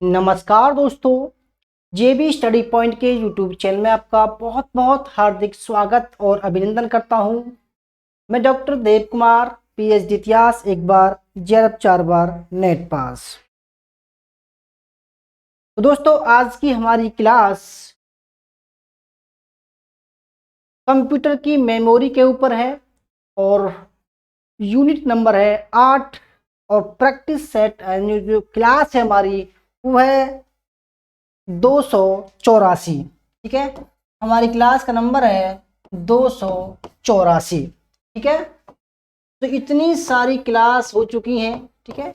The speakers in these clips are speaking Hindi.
नमस्कार दोस्तों, जेबी स्टडी पॉइंट के यूट्यूब चैनल में आपका बहुत बहुत हार्दिक स्वागत और अभिनंदन करता हूं। मैं डॉक्टर देव कुमार, पीएचडी इतिहास, एक बार जेआरएफ 4 बार नेट पास। तो दोस्तों, आज की हमारी क्लास कंप्यूटर की मेमोरी के ऊपर है और यूनिट नंबर है 8 और प्रैक्टिस सेट जो क्लास है हमारी वो है 284। ठीक है, हमारी क्लास का नंबर है 284। ठीक है, तो इतनी सारी क्लास हो चुकी हैं। ठीक है,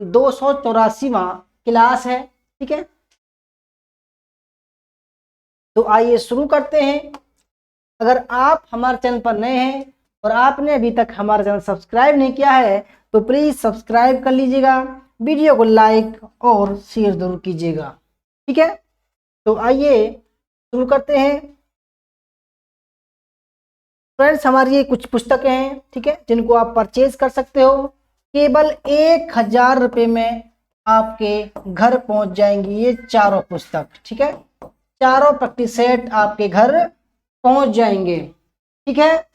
284वां क्लास है। ठीक है, तो आइए शुरू करते हैं। अगर आप हमारे चैनल पर नए हैं और आपने अभी तक हमारा चैनल सब्सक्राइब नहीं किया है तो प्लीज़ सब्सक्राइब कर लीजिएगा, वीडियो को लाइक और शेयर जरूर कीजिएगा। ठीक है, तो आइए शुरू करते हैं। फ्रेंड्स, हमारी ये कुछ पुस्तकें हैं, ठीक है, जिनको आप परचेज कर सकते हो। केवल 1000 रुपये में आपके घर पहुंच जाएंगी ये चारों पुस्तक। ठीक है, चारों प्रैक्टिस सेट आपके घर पहुंच जाएंगे। ठीक है,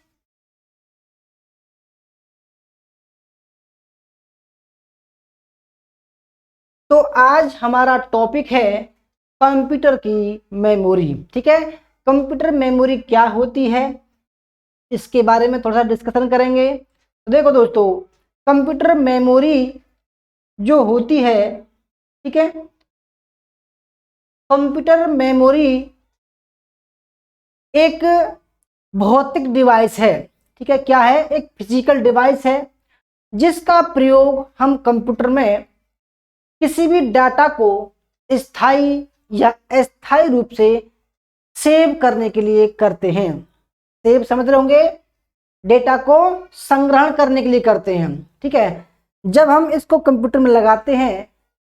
तो आज हमारा टॉपिक है कंप्यूटर की मेमोरी। ठीक है, कंप्यूटर मेमोरी क्या होती है इसके बारे में थोड़ा सा डिस्कशन करेंगे। तो देखो दोस्तों, कंप्यूटर मेमोरी जो होती है, ठीक है, कंप्यूटर मेमोरी एक भौतिक डिवाइस है। ठीक है, क्या है? एक फिजिकल डिवाइस है जिसका प्रयोग हम कंप्यूटर में किसी भी डाटा को स्थायी या अस्थायी रूप से सेव करने के लिए करते हैं। सेव समझ रहे होंगे, डेटा को संग्रहण करने के लिए करते हैं। ठीक है, जब हम इसको कंप्यूटर में लगाते हैं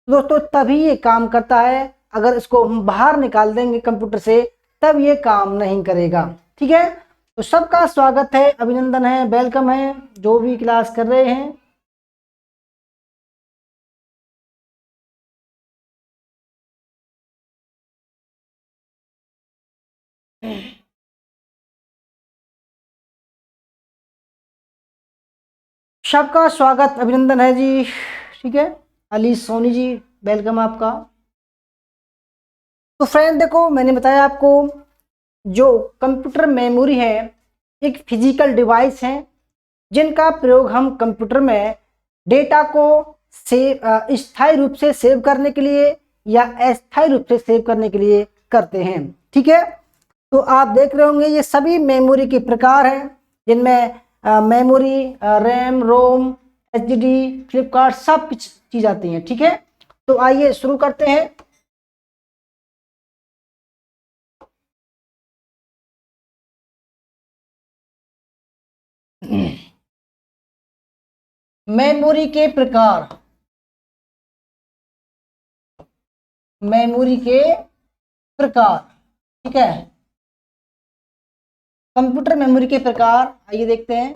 दोस्तों तभी ये काम करता है। अगर इसको हम बाहर निकाल देंगे कंप्यूटर से तब ये काम नहीं करेगा। ठीक है, तो सबका स्वागत है, अभिनंदन है, वेलकम है जो भी क्लास कर रहे हैं। सबका स्वागत अभिनंदन है जी। ठीक है, अली सोनी जी, वेलकम आपका। तो फ्रेंड देखो, मैंने बताया आपको जो कंप्यूटर मेमोरी है एक फिजिकल डिवाइस है जिनका प्रयोग हम कंप्यूटर में डेटा को सेव स्थायी रूप से सेव करने के लिए या अस्थायी रूप से सेव करने के लिए करते हैं। ठीक है, तो आप देख रहे होंगे ये सभी मेमोरी के प्रकार हैं जिनमें मेमोरी, रैम, रोम, एचडीडी, फ्लिपकार्ट सब कुछ चीज आती हैं। ठीक है, तो आइए शुरू करते हैं। मेमोरी के प्रकार, मेमोरी के प्रकार। ठीक है, कंप्यूटर मेमोरी के प्रकार आइए देखते हैं।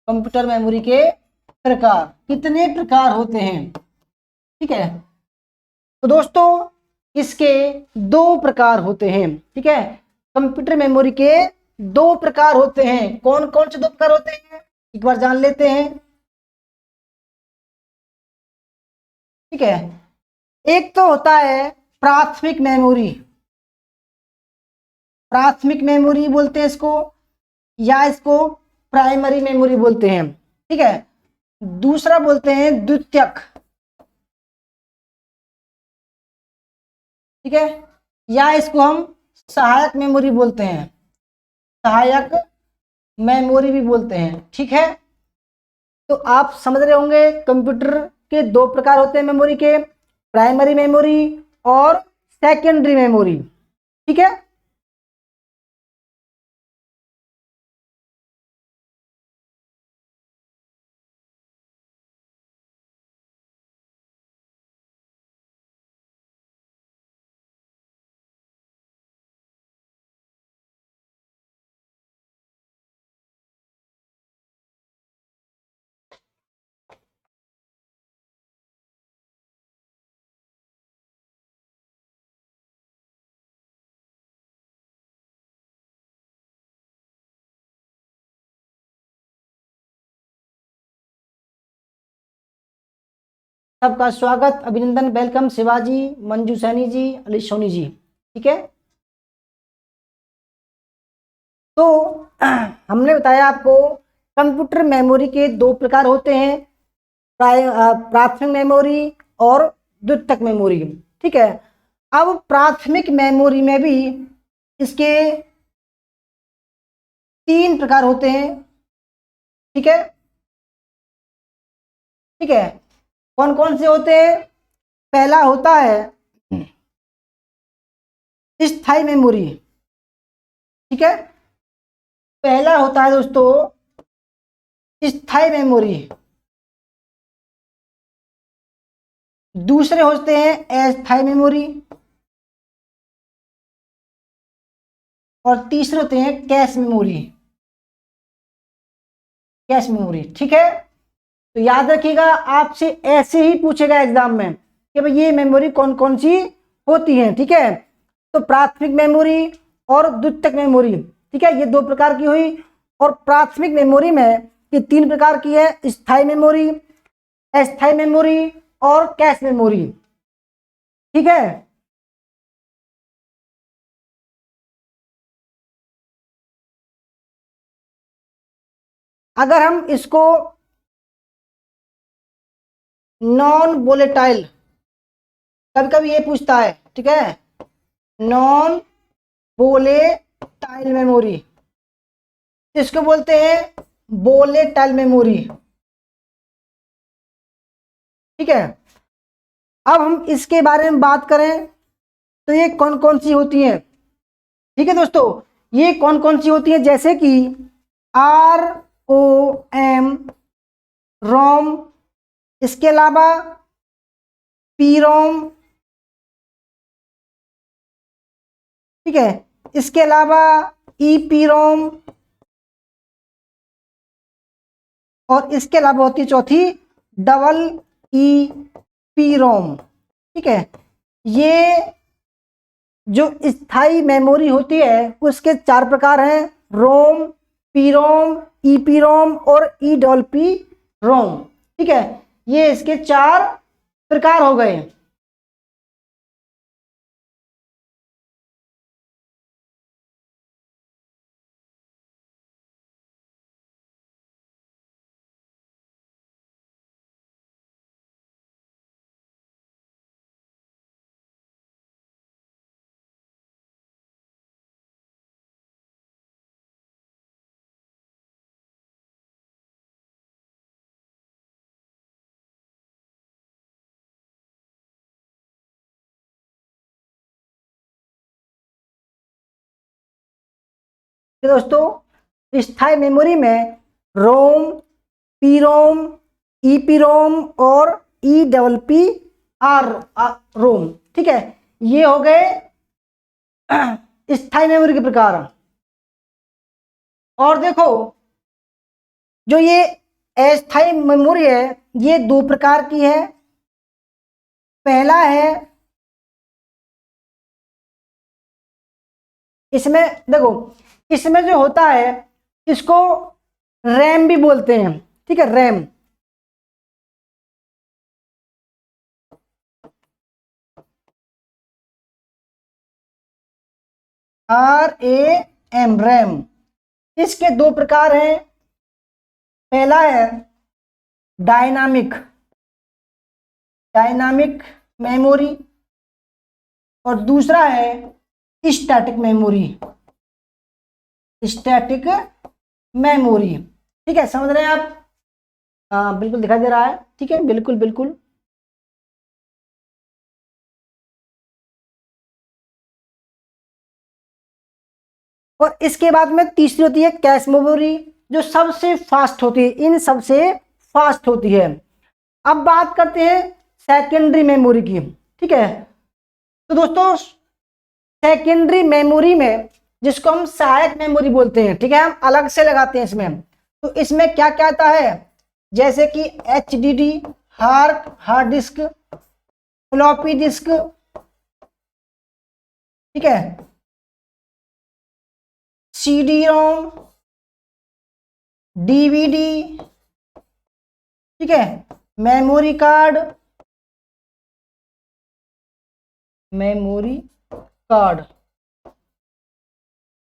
कंप्यूटर मेमोरी के प्रकार कितने प्रकार होते हैं? ठीक है, तो दोस्तों इसके दो प्रकार होते हैं। ठीक है, कंप्यूटर मेमोरी के दो प्रकार होते हैं। कौन कौन से दो प्रकार होते हैं एक बार जान लेते हैं। ठीक है, एक तो होता है प्राथमिक मेमोरी, प्राथमिक मेमोरी बोलते हैं इसको, या इसको प्राइमरी मेमोरी बोलते हैं। ठीक है, दूसरा बोलते हैं द्वितीयक। ठीक है, या इसको हम सहायक मेमोरी बोलते हैं, सहायक मेमोरी भी बोलते हैं। ठीक है, तो आप समझ रहे होंगे कंप्यूटर के दो प्रकार होते हैं मेमोरी के, प्राइमरी मेमोरी और सेकेंडरी मेमोरी। ठीक है, सबका स्वागत, अभिनंदन, वेलकम। शिवाजी, मंजू सैनी जी, अली सोनी जी, ठीक है। तो हमने बताया आपको कंप्यूटर मेमोरी के दो प्रकार होते हैं, प्राथमिक मेमोरी और द्वितीयक मेमोरी, ठीक है। अब प्राथमिक मेमोरी में भी इसके तीन प्रकार होते हैं, ठीक है, ठीक है। कौन कौन से होते हैं? पहला होता है स्थायी मेमोरी, ठीक है। पहला होता है दोस्तों स्थायी मेमोरी। दूसरे होते हैं अस्थायी मेमोरी और तीसरे होते हैं कैश मेमोरी, कैश मेमोरी, ठीक है। तो याद रखिएगा, आपसे ऐसे ही पूछेगा एग्जाम में कि भाई ये मेमोरी कौन कौन सी होती है, ठीक है। तो प्राथमिक मेमोरी और द्वितीयक मेमोरी, ठीक है, ये दो प्रकार की हुई। और प्राथमिक मेमोरी में ये तीन प्रकार की है, स्थायी मेमोरी, अस्थायी मेमोरी और कैश मेमोरी, ठीक है। अगर हम इसको नॉन वोलेटाइल, कभी कभी ये पूछता है, ठीक है, नॉन वोलेटाइल मेमोरी, इसको बोलते हैं वोलेटाइल मेमोरी, ठीक है। अब हम इसके बारे में बात करें तो ये कौन कौन सी होती हैं, ठीक है दोस्तों। ये कौन कौन सी होती हैं, जैसे कि आर ओ एम, रोम, इसके अलावा पी रोम, ठीक है, इसके अलावा ई पी रोम, और इसके अलावा होती है चौथी डबल ई पी रोम, ठीक है। ये जो स्थायी मेमोरी होती है उसके चार प्रकार हैं, रोम, पी रोम, ई पी रोम और ई डबल पी रोम, ठीक है। ये इसके चार प्रकार हो गए। तो दोस्तों स्थायी मेमोरी में रोम, पी रोम, ई पी रोम और ई डबल पी आर रोम, ठीक है। ये हो गए स्थायी मेमोरी के प्रकार। और देखो, जो ये अस्थायी मेमोरी है ये दो प्रकार की है। पहला है, इसमें देखो, इसमें जो होता है इसको रैम भी बोलते हैं, ठीक है, RAM, R A M, RAM. इसके दो प्रकार हैं, पहला है डायनामिक, डायनामिक मेमोरी और दूसरा है स्टैटिक मेमोरी, स्टैटिक मेमोरी, ठीक है। समझ रहे हैं आप? हाँ बिल्कुल दिखाई दे रहा है, ठीक है, बिल्कुल बिल्कुल। और इसके बाद में तीसरी होती है कैश मेमोरी, जो सबसे फास्ट होती है, इन सबसे फास्ट होती है। अब बात करते हैं सेकेंडरी मेमोरी की, ठीक है। तो दोस्तों सेकेंडरी मेमोरी में, जिसको हम सहायक मेमोरी बोलते हैं, ठीक है, हम अलग से लगाते हैं इसमें। तो इसमें क्या क्या आता है, जैसे कि H D D, hard disk, floppy disc, ठीक है, सी डी रोम, डीवीडी, ठीक है, मेमोरी कार्ड, मेमोरी कार्ड,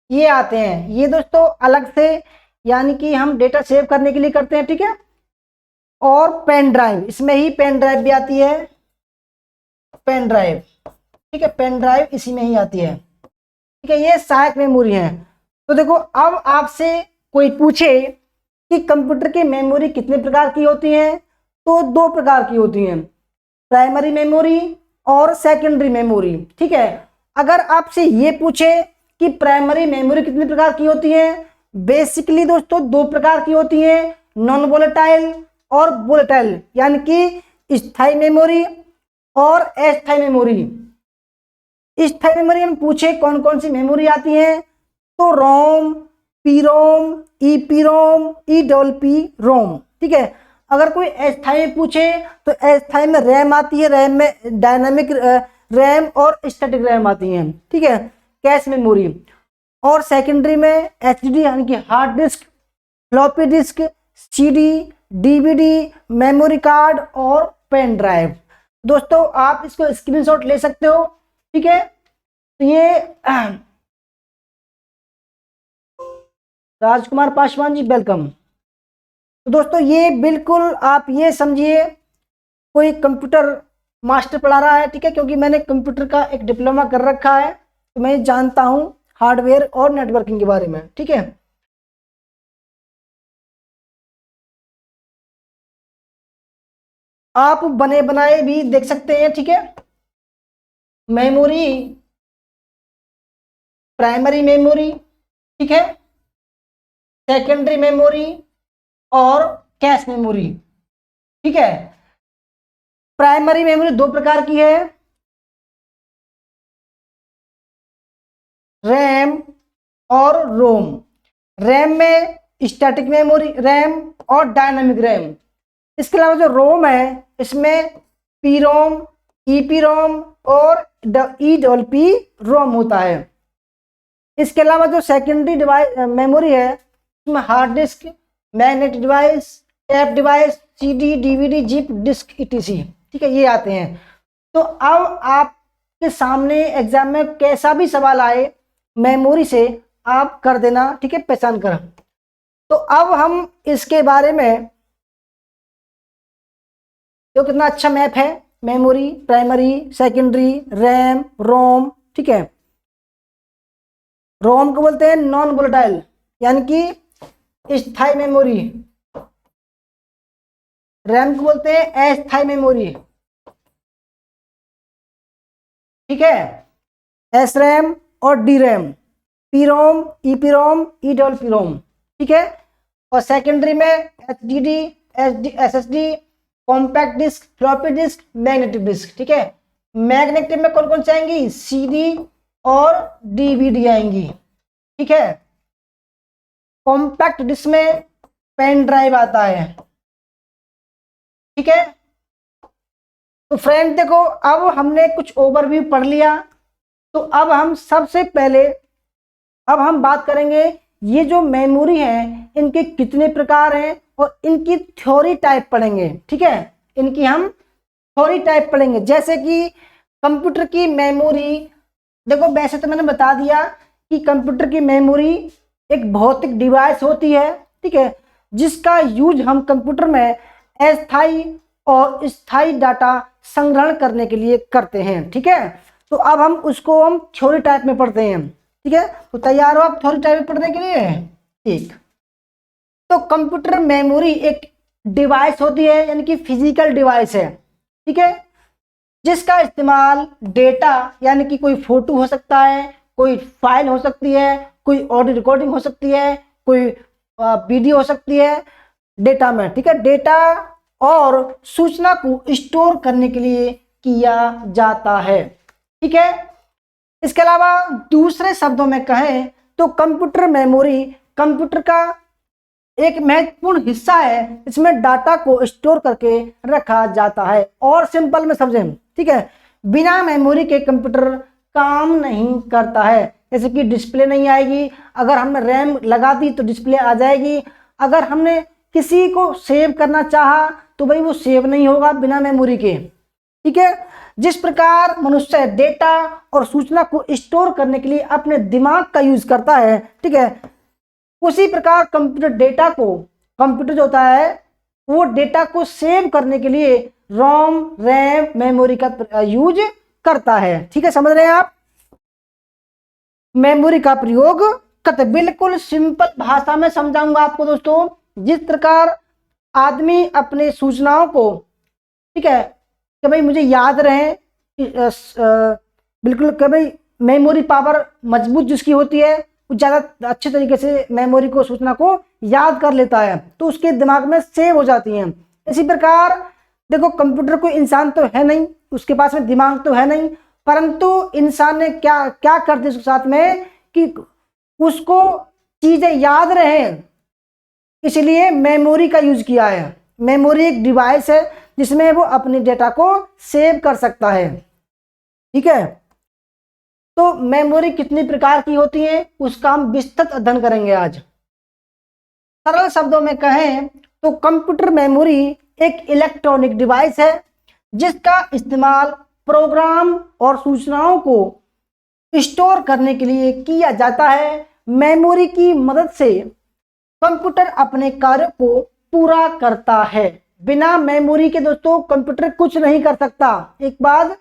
ये आते हैं। ये दोस्तों अलग से यानी कि हम डेटा सेव करने के लिए करते हैं, ठीक है। और पेन ड्राइव, इसमें ही पेन ड्राइव भी आती है, पेन ड्राइव, ठीक है, पेन ड्राइव इसी में ही आती है, ठीक है। ये सहायक मेमोरी है। तो देखो, अब आपसे कोई पूछे कि कंप्यूटर की मेमोरी कितने प्रकार की होती है, तो दो प्रकार की होती हैं, प्राइमरी मेमोरी और सेकेंडरी मेमोरी, ठीक है। अगर आपसे ये पूछे कि प्राइमरी मेमोरी कितने प्रकार की होती है, बेसिकली दोस्तों दो प्रकार की होती है, नॉन वोलेटाइल और वोलेटाइल, यानी कि स्थायी मेमोरी और अस्थायी मेमोरी। स्थायी मेमोरी में पूछे कौन कौन सी मेमोरी आती है, तो ROM, P ROM, E P ROM, E double P ROM, ठीक है। अगर कोई अस्थायी में पूछे तो अस्थायी में रैम आती है, रैम में डायनामिक रैम और स्टैटिक रैम आती हैं, ठीक है, कैश मेमोरी। और सेकेंडरी में एचडीडी यानी कि hard disk, floppy disk, CD, DVD, memory card और पेन ड्राइव। दोस्तों आप इसको स्क्रीनशॉट ले सकते हो, ठीक है। तो ये राजकुमार पासवान जी वेलकम। तो दोस्तों ये बिल्कुल आप ये समझिए कोई कंप्यूटर मास्टर पढ़ा रहा है, ठीक है, क्योंकि मैंने कंप्यूटर का एक डिप्लोमा कर रखा है, तो मैं जानता हूं हार्डवेयर और नेटवर्किंग के बारे में, ठीक है। आप बने बनाए भी देख सकते हैं, ठीक है। मेमोरी, प्राइमरी मेमोरी, ठीक है, सेकेंडरी मेमोरी और कैश मेमोरी, ठीक है। प्राइमरी मेमोरी दो प्रकार की है, रैम और रोम। रैम में स्टैटिक मेमोरी रैम और डायनामिक रैम। इसके अलावा जो रोम है इसमें पी रोम, ई पी रोम और ई डबल पी रोम होता है। इसके अलावा जो सेकेंडरी डिवाइस मेमोरी है उसमें hard disk, magnetic device, tap device, CD, DVD, zip disk etc, ठीक है, ये आते हैं। तो अब आपके सामने एग्जाम में कैसा भी सवाल आए मेमोरी से आप कर देना, ठीक है, पहचान कर। तो अब हम इसके बारे में, तो कितना अच्छा मैप है, मेमोरी, प्राइमरी, सेकेंडरी, रैम, रोम, ठीक है। रोम को बोलते हैं नॉन वोलेटाइल यानी कि स्थायी मेमोरी, रैम को बोलते हैं अस्थायी मेमोरी, ठीक है, एस रैम और D RAM, P ROM, E P ROM, E double P ROM, ठीक है। और सेकेंडरी में H D D, S S D, compact disc, floppy disk, magnetic disk, ठीक है। मैग्नेटिक में कौन कौन सी आएंगी, सीडी और डीवीडी आएंगी, ठीक है। कॉम्पैक्ट डिस्क में पेन ड्राइव आता है, ठीक है। तो फ्रेंड देखो, अब हमने कुछ ओवरव्यू पढ़ लिया, तो अब हम सबसे पहले अब हम बात करेंगे ये जो मेमोरी है इनके कितने प्रकार हैं और इनकी थ्योरी टाइप पढ़ेंगे, ठीक है। इनकी हम थ्योरी टाइप पढ़ेंगे, जैसे कि कंप्यूटर की मेमोरी। देखो वैसे तो मैंने बता दिया कि कंप्यूटर की मेमोरी एक भौतिक डिवाइस होती है, ठीक है, जिसका यूज हम कंप्यूटर में अस्थायी और स्थायी डाटा संग्रहण करने के लिए करते हैं, ठीक है। तो अब हम उसको हम थ्योरी टाइप में पढ़ते हैं, ठीक है। तो तैयार हो आप थ्योरी टाइप में पढ़ने के लिए, ठीक। तो कंप्यूटर मेमोरी एक डिवाइस होती है यानी कि फिजिकल डिवाइस है, ठीक है, जिसका इस्तेमाल डेटा यानी कि कोई फोटो हो सकता है, कोई फाइल हो सकती है, कोई ऑडियो रिकॉर्डिंग हो सकती है, कोई वीडियो हो सकती है डेटा में, ठीक है, डेटा और सूचना को स्टोर करने के लिए किया जाता है, ठीक है। इसके अलावा दूसरे शब्दों में कहें तो कंप्यूटर मेमोरी कंप्यूटर का एक महत्वपूर्ण हिस्सा है, इसमें डाटा को स्टोर करके रखा जाता है। और सिंपल में समझें, ठीक है, बिना मेमोरी के कंप्यूटर काम नहीं करता है। जैसे कि डिस्प्ले नहीं आएगी, अगर हमने रैम लगा दी तो डिस्प्ले आ जाएगी, अगर हमने किसी को सेव करना चाहा तो भाई वो सेव नहीं होगा बिना मेमोरी के, ठीक है। जिस प्रकार मनुष्य डेटा और सूचना को स्टोर करने के लिए अपने दिमाग का यूज करता है, ठीक है, उसी प्रकार कंप्यूटर डेटा को, कंप्यूटर जो होता है वो डेटा को सेव करने के लिए रोम, रैम, मेमोरी का यूज करता है। ठीक है, समझ रहे हैं आप? मेमोरी का प्रयोग करते, बिल्कुल सिंपल भाषा में समझाऊंगा आपको दोस्तों। जिस प्रकार आदमी अपने सूचनाओं को, ठीक है, कि भाई मुझे याद रहे, बिल्कुल कि भाई मेमोरी पावर मजबूत जिसकी होती है वो ज़्यादा अच्छे तरीके से मेमोरी को, सूचना को याद कर लेता है, तो उसके दिमाग में सेव हो जाती हैं। इसी प्रकार देखो, कंप्यूटर कोई इंसान तो है नहीं, उसके पास में दिमाग तो है नहीं, परंतु इंसान ने क्या क्या कर दिया उसके साथ में कि उसको चीजें याद रहे, इसलिए मेमोरी का यूज किया है। मेमोरी एक डिवाइस है जिसमें वो अपने डेटा को सेव कर सकता है। ठीक है, तो मेमोरी कितनी प्रकार की होती है उसका हम विस्तृत अध्ययन करेंगे आज। सरल शब्दों में कहें तो कंप्यूटर मेमोरी एक इलेक्ट्रॉनिक डिवाइस है जिसका इस्तेमाल प्रोग्राम और सूचनाओं को स्टोर करने के लिए किया जाता है। मेमोरी की मदद से कंप्यूटर अपने कार्य को पूरा करता है। बिना मेमोरी के दोस्तों कंप्यूटर कुछ नहीं कर सकता। एक बात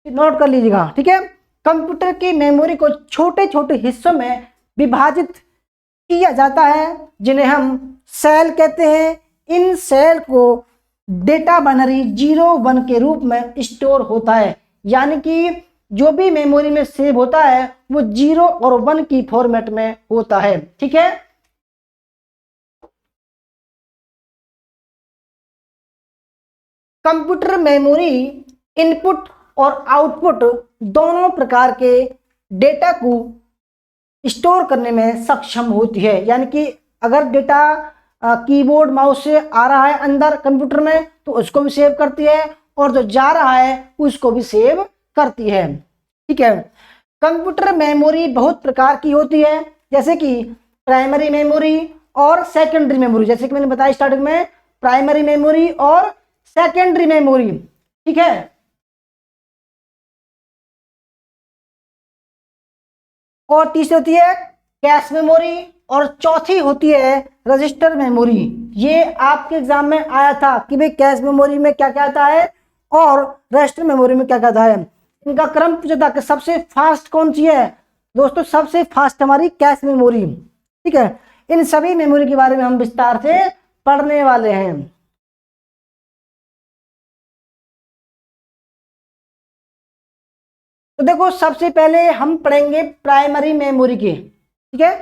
नोट कर लीजिएगा, ठीक है। कंप्यूटर की मेमोरी को छोटे छोटे हिस्सों में विभाजित किया जाता है जिन्हें हम सेल कहते हैं। इन सेल को डेटा बाइनरी 0 1 के रूप में स्टोर होता है, यानी कि जो भी मेमोरी में सेव होता है वो 0 और 1 की फॉर्मेट में होता है। ठीक है, कंप्यूटर मेमोरी इनपुट और आउटपुट दोनों प्रकार के डेटा को स्टोर करने में सक्षम होती है। यानी कि अगर डेटा कीबोर्ड माउस से आ रहा है अंदर कंप्यूटर में तो उसको भी सेव करती है, और जो जा रहा है उसको भी सेव करती है। ठीक है, कंप्यूटर मेमोरी बहुत प्रकार की होती है, जैसे कि प्राइमरी मेमोरी और सेकेंडरी मेमोरी। जैसे कि मैंने बताया स्टार्टिंग में, प्राइमरी मेमोरी और सेकेंडरी मेमोरी। ठीक है, और तीसरी होती है कैश मेमोरी, और चौथी होती है रजिस्टर मेमोरी। ये आपके एग्जाम में आया था कि भाई कैश मेमोरी में क्या क्या आता है और रजिस्टर मेमोरी में क्या क्या आता है। इनका क्रम पूछा था कि सबसे फास्ट कौन सी है। दोस्तों सबसे फास्ट हमारी कैश मेमोरी। ठीक है, इन सभी मेमोरी के बारे में हम विस्तार से पढ़ने वाले हैं। तो देखो सबसे पहले हम पढ़ेंगे प्राइमरी मेमोरी के। ठीक है,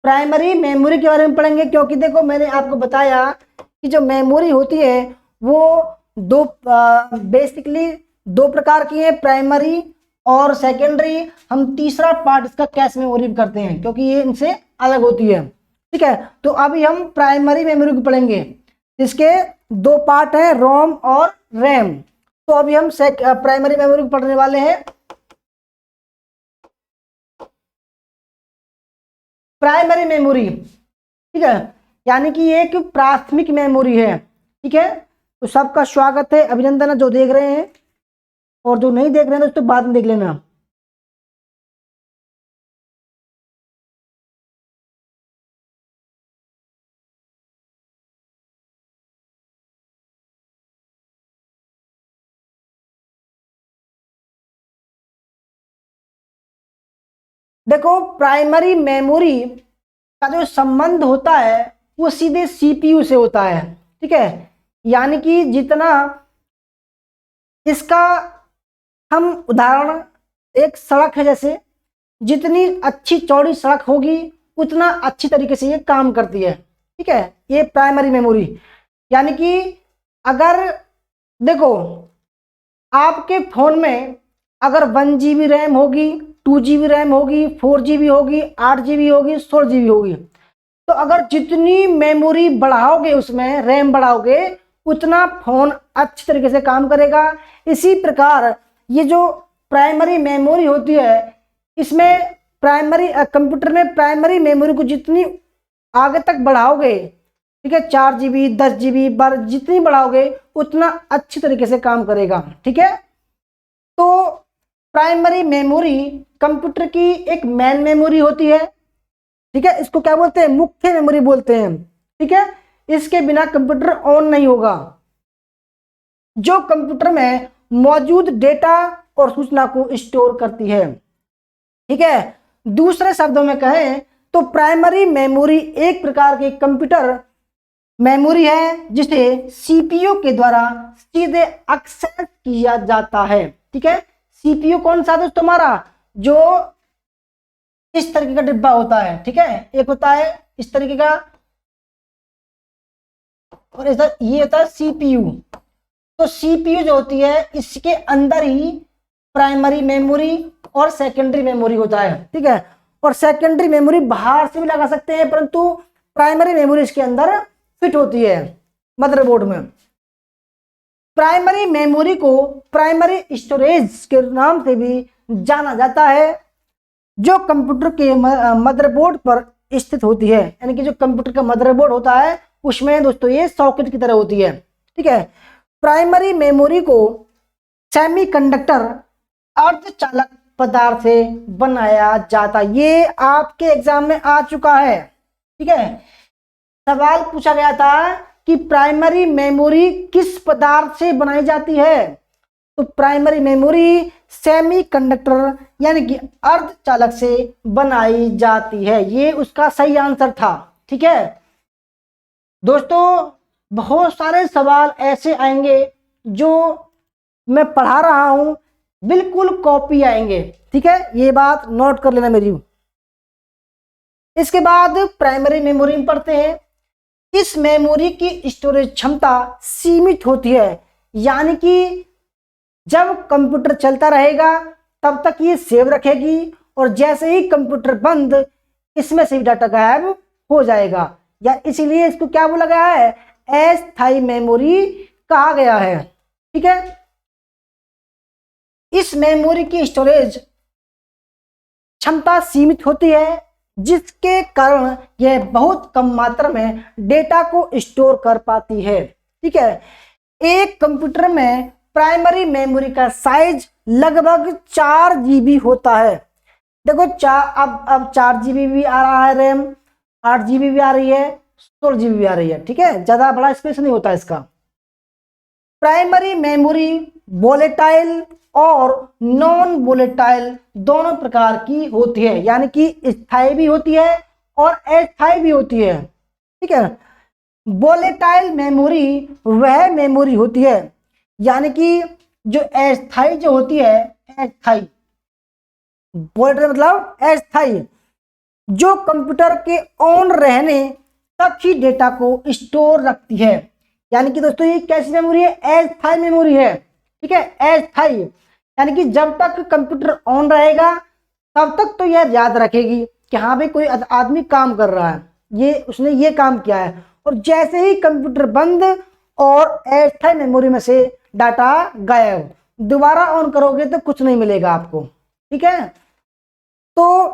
प्राइमरी मेमोरी के बारे में पढ़ेंगे, क्योंकि देखो मैंने आपको बताया कि जो मेमोरी होती है वो बेसिकली दो प्रकार की है, प्राइमरी और सेकेंडरी। हम तीसरा पार्ट इसका कैश मेमोरी करते हैं क्योंकि ये इनसे अलग होती है। ठीक है, तो अभी हम प्राइमरी मेमोरी को पढ़ेंगे। इसके दो पार्ट हैं, रोम और रैम। तो अभी हम प्राइमरी मेमोरी को पढ़ने वाले हैं। प्राइमरी मेमोरी, ठीक है, यानी कि ये एक प्राथमिक मेमोरी है। ठीक है, तो सबका स्वागत है, अभिनंदन है जो देख रहे हैं, और जो नहीं देख रहे हैं दोस्तों बाद में देख लेना। देखो प्राइमरी मेमोरी का जो संबंध होता है वो सीधे सीपीयू से होता है। ठीक है, यानी कि जितना इसका हम उदाहरण, एक सड़क है, जैसे जितनी अच्छी चौड़ी सड़क होगी उतना अच्छी तरीके से ये काम करती है। ठीक है, ये प्राइमरी मेमोरी। यानी कि अगर देखो आपके फोन में अगर 1 GB रैम होगी, 2 GB रैम होगी, 4 GB होगी, 8 GB होगी, 16 GB होगी, तो अगर जितनी मेमोरी बढ़ाओगे उसमें रैम बढ़ाओगे उतना फोन अच्छी तरीके से काम करेगा। इसी प्रकार ये जो प्राइमरी मेमोरी होती है इसमें प्राइमरी कंप्यूटर में प्राइमरी मेमोरी को जितनी आगे तक बढ़ाओगे, ठीक है, 4 GB, 10 GB, 12 जितनी बढ़ाओगे उतना अच्छी तरीके से काम करेगा। ठीक है, तो प्राइमरी मेमोरी कंप्यूटर की एक मेन मेमोरी होती है, ठीक है, इसको क्या बोलते हैं, मुख्य मेमोरी बोलते हैं, ठीक है। इसके बिना कंप्यूटर ऑन नहीं होगा, जो कंप्यूटर में मौजूद डेटा और सूचना को स्टोर करती है, ठीक है। दूसरे शब्दों में कहें तो प्राइमरी मेमोरी एक प्रकार की कंप्यूटर मेमोरी है जिसे सीपीयू के द्वारा सीधे एक्सेस किया जाता है, ठीक है। सीपीयू कौन सा दोस्तों हमारा, जो इस तरीके का डिब्बा होता है, ठीक है, एक होता है इस तरीके का और ऐसा ये होता है सीपीयू। तो सीपीयू जो होती है इसके अंदर ही प्राइमरी मेमोरी और सेकेंडरी मेमोरी होता है, ठीक है। और सेकेंडरी मेमोरी बाहर से भी लगा सकते हैं, परंतु प्राइमरी मेमोरी इसके अंदर फिट होती है मदरबोर्ड में। प्राइमरी मेमोरी को प्राइमरी स्टोरेज के नाम से भी जाना जाता है, जो कंप्यूटर के मदरबोर्ड पर स्थित होती है, यानी कि जो कंप्यूटर का मदरबोर्ड होता है उसमें दोस्तों ये सॉकेट की तरह होती है, ठीक है। प्राइमरी मेमोरी को सेमीकंडक्टर अर्धचालक पदार्थ से बनाया जाता है। ये आपके एग्जाम में आ चुका है, ठीक है। सवाल पूछा गया था कि प्राइमरी मेमोरी किस पदार्थ से बनाई जाती है, तो प्राइमरी मेमोरी सेमीकंडक्टर यानी कि अर्धचालक से बनाई जाती है। ये उसका सही आंसर था, ठीक है। दोस्तों बहुत सारे सवाल ऐसे आएंगे जो मैं पढ़ा रहा हूं, बिल्कुल कॉपी आएंगे, ठीक है, ये बात नोट कर लेना मेरी। इसके बाद प्राइमरी मेमोरी में पढ़ते हैं। इस मेमोरी की स्टोरेज क्षमता सीमित होती है, यानी कि जब कंप्यूटर चलता रहेगा तब तक ये सेव रखेगी और जैसे ही कंप्यूटर बंद इसमें से डाटा गायब हो जाएगा, या इसीलिए इसको क्या बोला गया है, अस्थायी मेमोरी कहा गया है, ठीक है। इस मेमोरी की स्टोरेज क्षमता सीमित होती है, जिसके कारण यह बहुत कम मात्रा में डेटा को स्टोर कर पाती है, ठीक है। एक कंप्यूटर में प्राइमरी मेमोरी का साइज लगभग 4 GB होता है। देखो अब 4 GB भी आ रहा है रैम, 8 GB भी आ रही है, 16 GB भी आ रही है, ठीक है, ज्यादा बड़ा स्पेस नहीं होता इसका। प्राइमरी मेमोरी वोलेटाइल और नॉन वोलेटाइल दोनों प्रकार की होती है, यानी कि स्थायी भी होती है और अस्थायी भी होती है, ठीक है। वोलेटाइल मेमोरी वह मेमोरी होती है, यानी कि जो अस्थायी जो होती है, अस्थायी वोलेटाइल मतलब अस्थायी, जो कंप्यूटर के ऑन रहने तक ही डेटा को स्टोर रखती है। यानी कि दोस्तों ये कैसी मेमोरी है, अस्थायी मेमोरी है, ठीक है, अस्थायी, यानी कि जब तक कंप्यूटर ऑन रहेगा तब तक तो यह याद रखेगी कि हाँ भाई कोई आदमी काम कर रहा है, ये उसने ये काम किया है, और जैसे ही कंप्यूटर बंद और अस्थायी मेमोरी में से डाटा गायब, दोबारा ऑन करोगे तो कुछ नहीं मिलेगा आपको, ठीक है। तो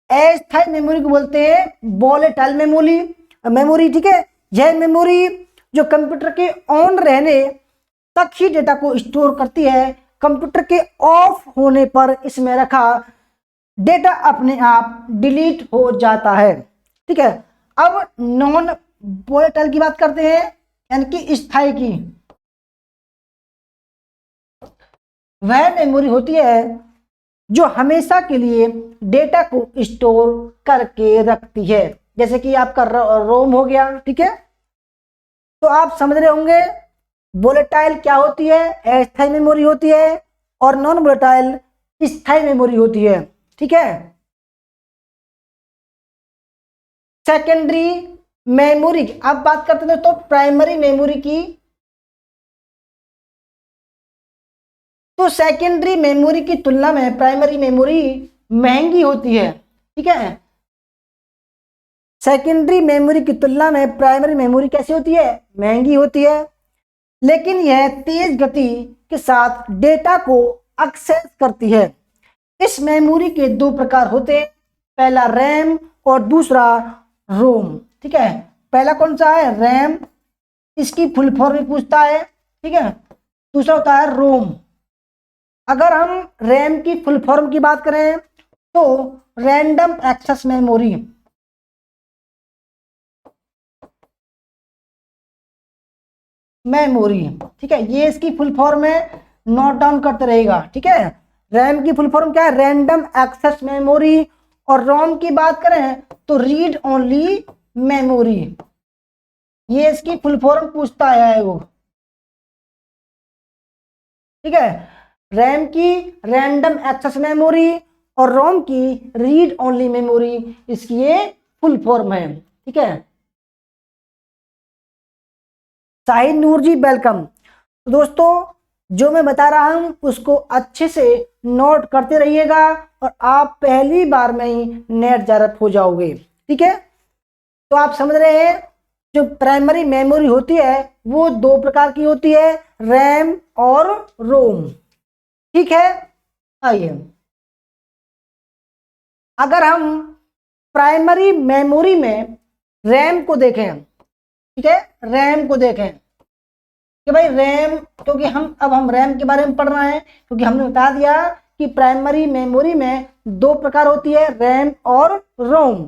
अस्थायी मेमोरी को बोलते हैं वोलेटाइल मेमोरी, ठीक है। यह मेमोरी जो कंप्यूटर के ऑन रहने तक ही डेटा को स्टोर करती है, कंप्यूटर के ऑफ होने पर इसमें रखा डेटा अपने आप डिलीट हो जाता है, ठीक है। अब नॉन वोलेटाइल की बात करते हैं, यानी कि स्थायी की। वह मेमोरी होती है जो हमेशा के लिए डेटा को स्टोर करके रखती है, जैसे कि आपका रोम हो गया, ठीक है। तो आप समझ रहे होंगे वोलेटाइल क्या होती है, अस्थायी मेमोरी होती है, और नॉन वोलेटाइल स्थायी मेमोरी होती है, ठीक है। सेकेंडरी मेमोरी अब बात करते हैं तो प्राइमरी मेमोरी की। तो सेकेंडरी मेमोरी की तुलना में प्राइमरी मेमोरी महंगी होती है, ठीक है। सेकेंडरी मेमोरी की तुलना में प्राइमरी मेमोरी कैसी होती है, महंगी होती है, लेकिन यह तेज गति के साथ डेटा को एक्सेस करती है। इस मेमोरी के 2 प्रकार होते हैं, पहला रैम और दूसरा रोम, ठीक है। पहला कौन सा है, रैम, इसकी फुल फॉर्म भी पूछता है, ठीक है। दूसरा होता है रोम। अगर हम रैम की फुल फॉर्म की बात करें तो रैंडम एक्सेस मेमोरी, ठीक है, ये इसकी फुल फॉर्म है, नोट डाउन करते रहेगा। ठीक है, रैम की फुल फॉर्म क्या है? Random access memory. और रोम की बात करें तो रीड ओनली मेमोरी, ये इसकी फुल फॉर्म पूछता है वो। ठीक है, रैम की रैंडम एक्सेस मेमोरी और रोम की रीड ओनली मेमोरी, इसकी ये फुल फॉर्म है। ठीक है, शाहिद नूर जी वेलकम। तो दोस्तों जो मैं बता रहा हूं उसको अच्छे से नोट करते रहिएगा और आप पहली बार में ही नेट जारप हो जाओगे। ठीक है, तो आप समझ रहे हैं जो प्राइमरी मेमोरी होती है वो दो प्रकार की होती है, रैम और रोम। ठीक है, आइए अगर हम प्राइमरी मेमोरी में रैम को देखें, ठीक है, रैम को देखें कि भाई रैम, क्योंकि हम रैम के बारे में पढ़ रहे हैं, क्योंकि हमने बता दिया कि प्राइमरी मेमोरी में दो प्रकार होती है, रैम और रोम।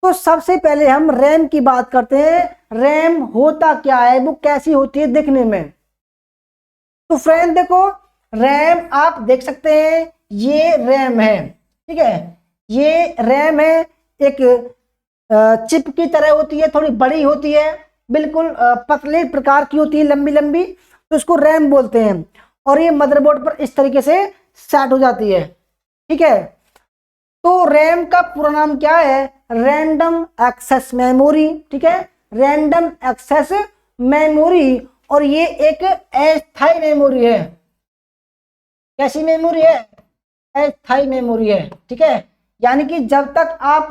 तो सबसे पहले हम रैम की बात करते हैं। रैम होता क्या है, वो कैसी होती है दिखने में। तो फ्रेंड देखो, रैम आप देख सकते हैं, ये रैम है। ठीक है, ये रैम है, एक चिप की तरह होती है, थोड़ी बड़ी होती है, बिल्कुल पतले प्रकार की होती है, लंबी लंबी, तो इसको रैम बोलते हैं। और ये मदरबोर्ड पर इस तरीके से सेट हो जाती है। ठीक है, तो रैम का पूरा नाम क्या है? Random access memory. ठीक है, रैंडम एक्सेस मेमोरी। और ये एक अस्थायी मेमोरी है। कैसी मेमोरी है? अस्थायी मेमोरी है। ठीक है, यानी कि जब तक आप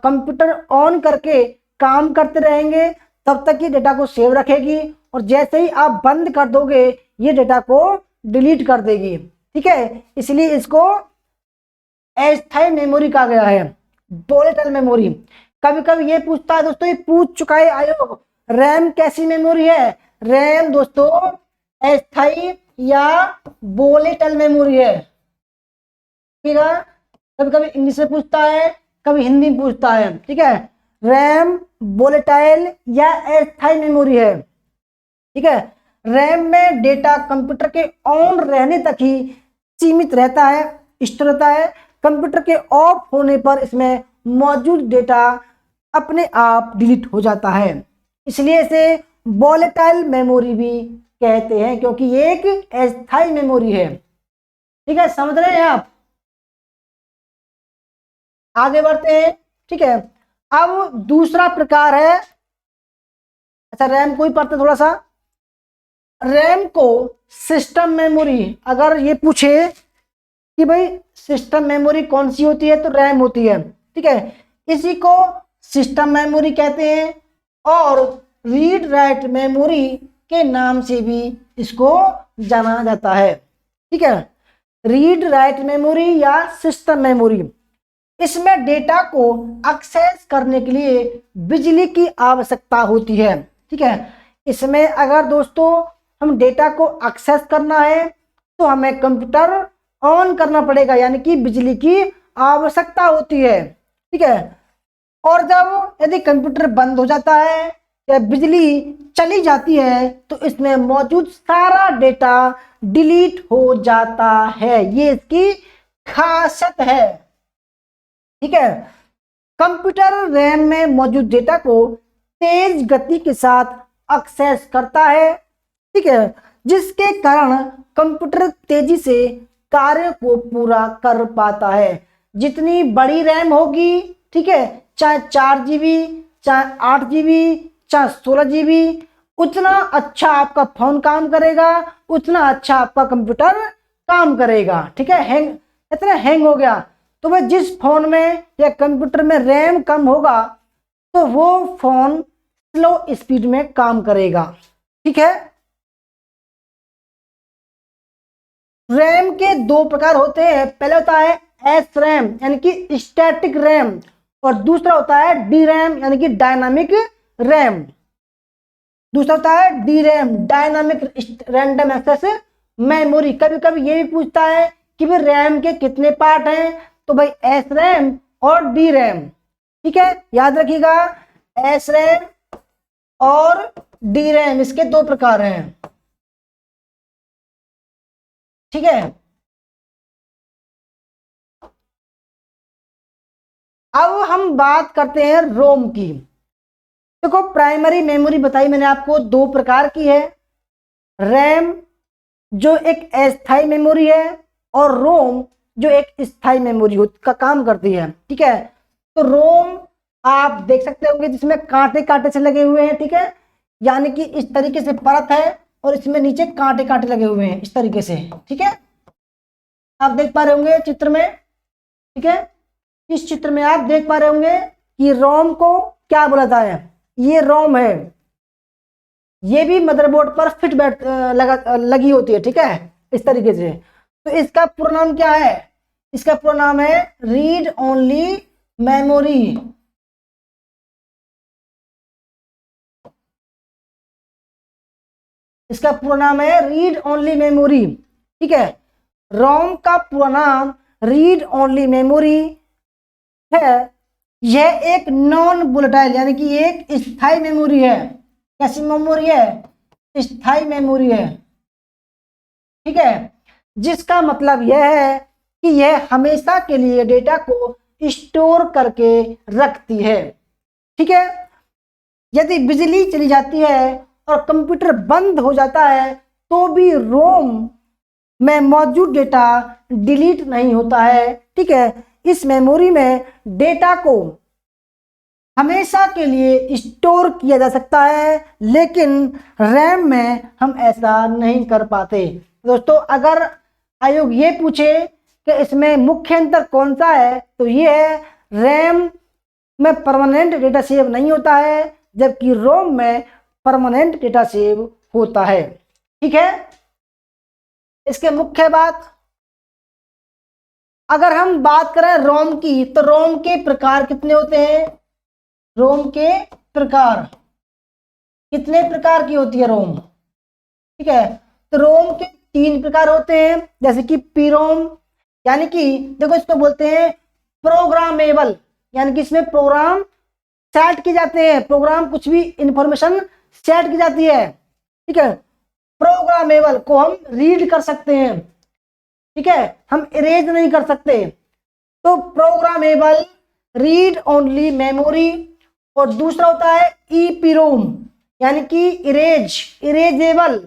कंप्यूटर ऑन करके काम करते रहेंगे तब तक ये डेटा को सेव रखेगी, और जैसे ही आप बंद कर दोगे ये डेटा को डिलीट कर देगी। ठीक है, इसलिए इसको अस्थायी मेमोरी कहा गया है, वोलेटाइल मेमोरी। कभी कभी ये पूछता है दोस्तों, ये पूछ चुका है आयोग, रैम कैसी मेमोरी है? रैम दोस्तों अस्थायी या वोलेटाइल मेमोरी है। ठीक है, कभी कभी इंग्लिश में पूछता है, कभी हिंदी में पूछता है। ठीक है, रैम वोलेटाइल या अस्थायी मेमोरी है। ठीक है, रैम में डेटा कंप्यूटर के ऑन रहने तक ही सीमित रहता है, स्टोर रहता है। कंप्यूटर के ऑफ होने पर इसमें मौजूद डेटा अपने आप डिलीट हो जाता है, इसलिए इसे वोलेटाइल मेमोरी भी कहते हैं, क्योंकि ये एक अस्थायी मेमोरी है। ठीक है, समझ रहे हैं आप? आगे बढ़ते हैं। ठीक है, अब दूसरा प्रकार है, अच्छा रैम को ही पढ़ते थोड़ा सा। रैम को सिस्टम मेमोरी, अगर ये पूछे कि भाई सिस्टम मेमोरी कौन सी होती है, तो रैम होती है। ठीक है, इसी को सिस्टम मेमोरी कहते हैं, और रीड राइट मेमोरी के नाम से भी इसको जाना जाता है। ठीक है, रीड राइट मेमोरी या सिस्टम मेमोरी, इसमें डेटा को एक्सेस करने के लिए बिजली की आवश्यकता होती है। ठीक है, इसमें अगर दोस्तों हम डेटा को एक्सेस करना है तो हमें कंप्यूटर ऑन करना पड़ेगा, यानी कि बिजली की आवश्यकता होती है। ठीक है, और जब यदि कंप्यूटर बंद हो जाता है या बिजली चली जाती है तो इसमें मौजूद सारा डेटा डिलीट हो जाता है, ये इसकी खासियत है। ठीक है, कंप्यूटर रैम में मौजूद डेटा को तेज गति के साथ एक्सेस करता है। ठीक है, जिसके कारण कंप्यूटर तेजी से कार्य को पूरा कर पाता है। जितनी बड़ी रैम होगी, ठीक है, चाहे 4 GB, चाहे 8 GB, चाहे 16 GB, उतना अच्छा आपका फोन काम करेगा, उतना अच्छा आपका कंप्यूटर काम करेगा। ठीक है, इतना हैंग हो गया तो भाई जिस फोन में या कंप्यूटर में रैम कम होगा तो वो फोन स्लो स्पीड में काम करेगा। ठीक है, रैम के दो प्रकार होते हैं, पहले होता है एस रैम यानी कि स्टैटिक रैम, और दूसरा होता है डी रैम यानी कि डायनामिक रैम। दूसरा होता है D RAM, dynamic random access memory. कभी कभी ये भी पूछता है कि भाई रैम के कितने पार्ट हैं, तो भाई एस रैम और डी रैम। ठीक है, याद रखिएगा, एस रैम और डी रैम इसके दो प्रकार हैं। ठीक है, अब हम बात करते हैं रोम की। देखो प्राइमरी मेमोरी बताई मैंने आपको दो प्रकार की है, रैम जो एक अस्थायी मेमोरी है और रोम जो एक स्थायी मेमोरी का काम करती है। ठीक है, तो रोम आप देख सकते होंगे जिसमें कांटे कांटे से लगे हुए हैं। ठीक है, यानी कि इस तरीके से परत है और इसमें नीचे कांटे कांटे लगे हुए हैं इस तरीके से। ठीक है, आप देख पा रहे होंगे चित्र में। ठीक है, इस चित्र में आप देख पा रहे होंगे कि रोम को क्या बोला जाता है, ये रोम है, ये भी मदरबोर्ड पर फिट लगी होती है। ठीक है, इस तरीके से। तो इसका पूरा नाम क्या है, इसका पूरा नाम है रीड ओनली मेमोरी। इसका पूरा नाम है रीड ओनली मेमोरी। ठीक है, रोम का पूरा नाम रीड ओनली मेमोरी है। यह एक नॉन वोलेटाइल यानी कि एक स्थायी मेमोरी है। कैसी मेमोरी है, स्थायी मेमोरी है। ठीक है, जिसका मतलब यह है कि यह हमेशा के लिए डेटा को स्टोर करके रखती है। ठीक है, यदि बिजली चली जाती है और कंप्यूटर बंद हो जाता है तो भी रोम में मौजूद डेटा डिलीट नहीं होता है। ठीक है, इस मेमोरी में डेटा को हमेशा के लिए स्टोर किया जा सकता है, लेकिन रैम में हम ऐसा नहीं कर पाते। दोस्तों अगर आयोग ये पूछे कि इसमें मुख्य अंतर कौन सा है, तो ये है रैम में परमानेंट डेटा सेव नहीं होता है जबकि रोम में परमानेंट डेटा सेव होता है। ठीक है, इसके मुख्य बात अगर हम बात करें रोम की, तो रोम के प्रकार कितने होते हैं, रोम के प्रकार कितने प्रकार की होती है रोम। ठीक है, तो रोम के 3 प्रकार होते हैं, जैसे कि पी रोम, यानी कि देखो इसको बोलते हैं प्रोग्रामेबल, यानी कि इसमें प्रोग्राम सेट किए जाते हैं, प्रोग्राम कुछ भी इंफॉर्मेशन सेट की जाती है। ठीक है, प्रोग्रामेबल को हम रीड कर सकते हैं। ठीक है, हम इरेज नहीं कर सकते। तो प्रोग्रामेबल रीड ओनली मेमोरी। और दूसरा होता है ईपीरोम, यानी कि इरेजेबल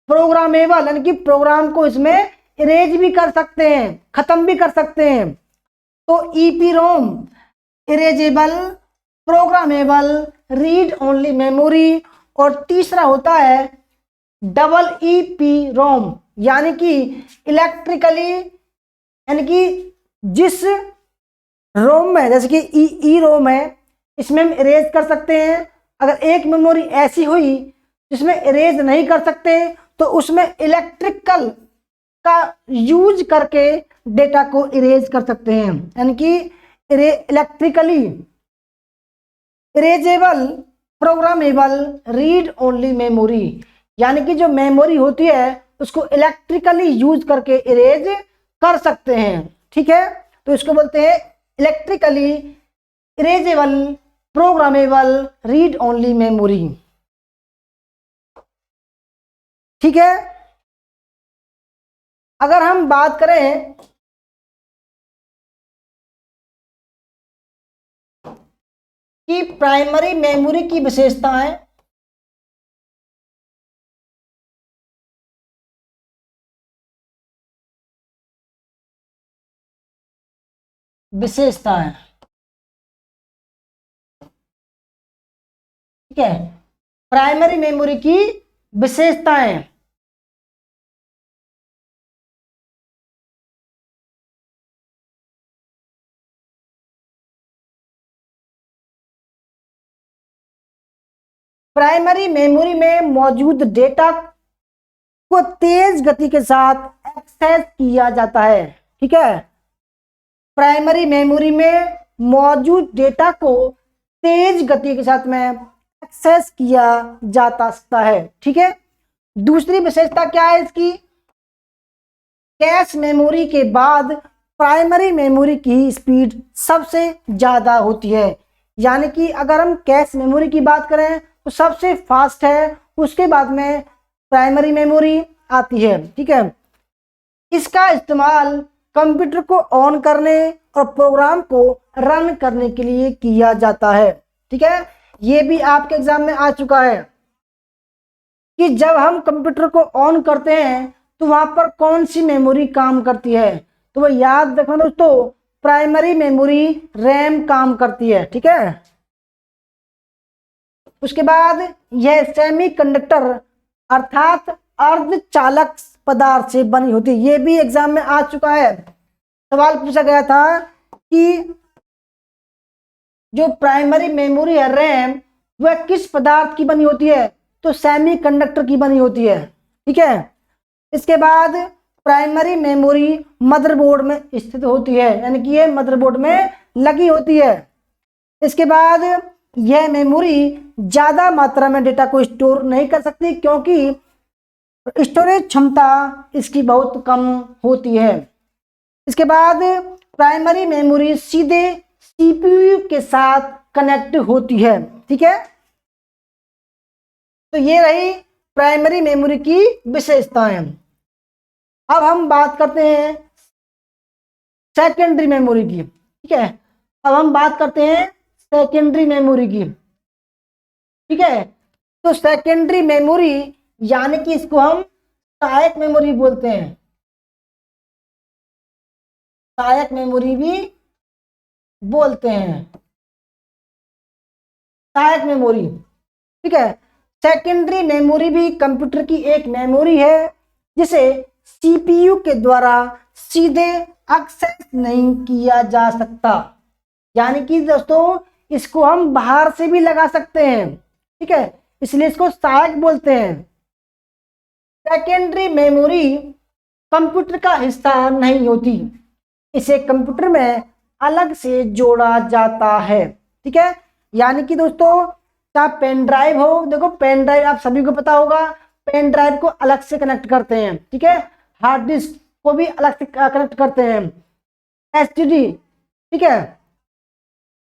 प्रोग्रामेबल, यानी कि प्रोग्राम को इसमें इरेज भी कर सकते हैं, खत्म भी कर सकते हैं। तो EPROM erasable programmable read only memory. और तीसरा होता है डबल ईपी रोम, यानी कि इलेक्ट्रिकली, यानी कि जिस रोम में जैसे कि ई रोम है इसमें हम इरेज कर सकते हैं। अगर एक मेमोरी ऐसी हुई जिसमें इरेज नहीं कर सकते तो उसमें इलेक्ट्रिकल का यूज करके डेटा को इरेज कर सकते हैं, यानी कि electrically erasable programmable read only memory, यानी कि जो मेमोरी होती है उसको इलेक्ट्रिकली यूज करके इरेज कर सकते हैं। ठीक है, तो इसको बोलते हैं electrically erasable programmable read only memory. ठीक है, अगर हम बात करें कि प्राइमरी मेमोरी की विशेषताएं, विशेषताएं ठीक है, प्राइमरी मेमोरी की विशेषताएं। प्राइमरी मेमोरी में मौजूद डेटा को तेज गति के साथ एक्सेस किया जाता है। ठीक है, प्राइमरी मेमोरी में मौजूद डेटा को तेज गति के साथ में एक्सेस किया जा सकता है। ठीक है, दूसरी विशेषता क्या है इसकी, कैश मेमोरी के बाद प्राइमरी मेमोरी की स्पीड सबसे ज़्यादा होती है। यानी कि अगर हम कैश मेमोरी की बात करें तो सबसे फास्ट है, उसके बाद में प्राइमरी मेमोरी आती है। ठीक है, इसका इस्तेमाल कंप्यूटर को ऑन करने और प्रोग्राम को रन करने के लिए किया जाता है। ठीक है, ये भी आपके एग्जाम में आ चुका है कि जब हम कंप्यूटर को ऑन करते हैं तो वहां पर कौन सी मेमोरी काम करती है, तो वो याद रखना दोस्तों, प्राइमरी मेमोरी रैम काम करती है। ठीक है, उसके बाद यह सेमीकंडक्टर अर्थात अर्धचालक पदार्थ से बनी होती है। ये भी एग्जाम में आ चुका है, सवाल पूछा गया था कि जो प्राइमरी मेमोरी है रैम, वह किस पदार्थ की बनी होती है, तो सेमीकंडक्टर की बनी होती है। ठीक है, इसके बाद प्राइमरी मेमोरी मदरबोर्ड में स्थित होती है, यानी कि ये मदरबोर्ड में लगी होती है। इसके बाद यह मेमोरी ज्यादा मात्रा में डेटा को स्टोर नहीं कर सकती क्योंकि स्टोरेज क्षमता इसकी बहुत कम होती है। इसके बाद प्राइमरी मेमोरी सीधे सीपीयू के साथ कनेक्ट होती है। ठीक है, तो ये रही प्राइमरी मेमोरी की विशेषताएं। अब हम बात करते हैं सेकेंडरी मेमोरी की। ठीक है, अब हम बात करते हैं सेकेंडरी मेमोरी की। ठीक है, तो सेकेंडरी मेमोरी यानी कि इसको हम सहायक मेमोरी बोलते हैं, सहायक मेमोरी भी बोलते हैं, सहायक मेमोरी। ठीक है, सेकेंडरी मेमोरी भी कंप्यूटर की एक मेमोरी है जिसे सीपीयू के द्वारा सीधे एक्सेस नहीं किया जा सकता। यानी कि दोस्तों इसको हम बाहर से भी लगा सकते हैं। ठीक है, इसलिए इसको सहायक बोलते हैं। सेकेंडरी मेमोरी कंप्यूटर का हिस्सा नहीं होती, इसे कंप्यूटर में अलग से जोड़ा जाता है। ठीक है, यानी कि दोस्तों चाहे पेन ड्राइव हो, देखो पेन ड्राइव आप सभी को पता होगा, पेन ड्राइव को अलग से कनेक्ट करते हैं। ठीक है, हार्ड डिस्क को भी अलग से कनेक्ट करते हैं, एसटीडी, ठीक है,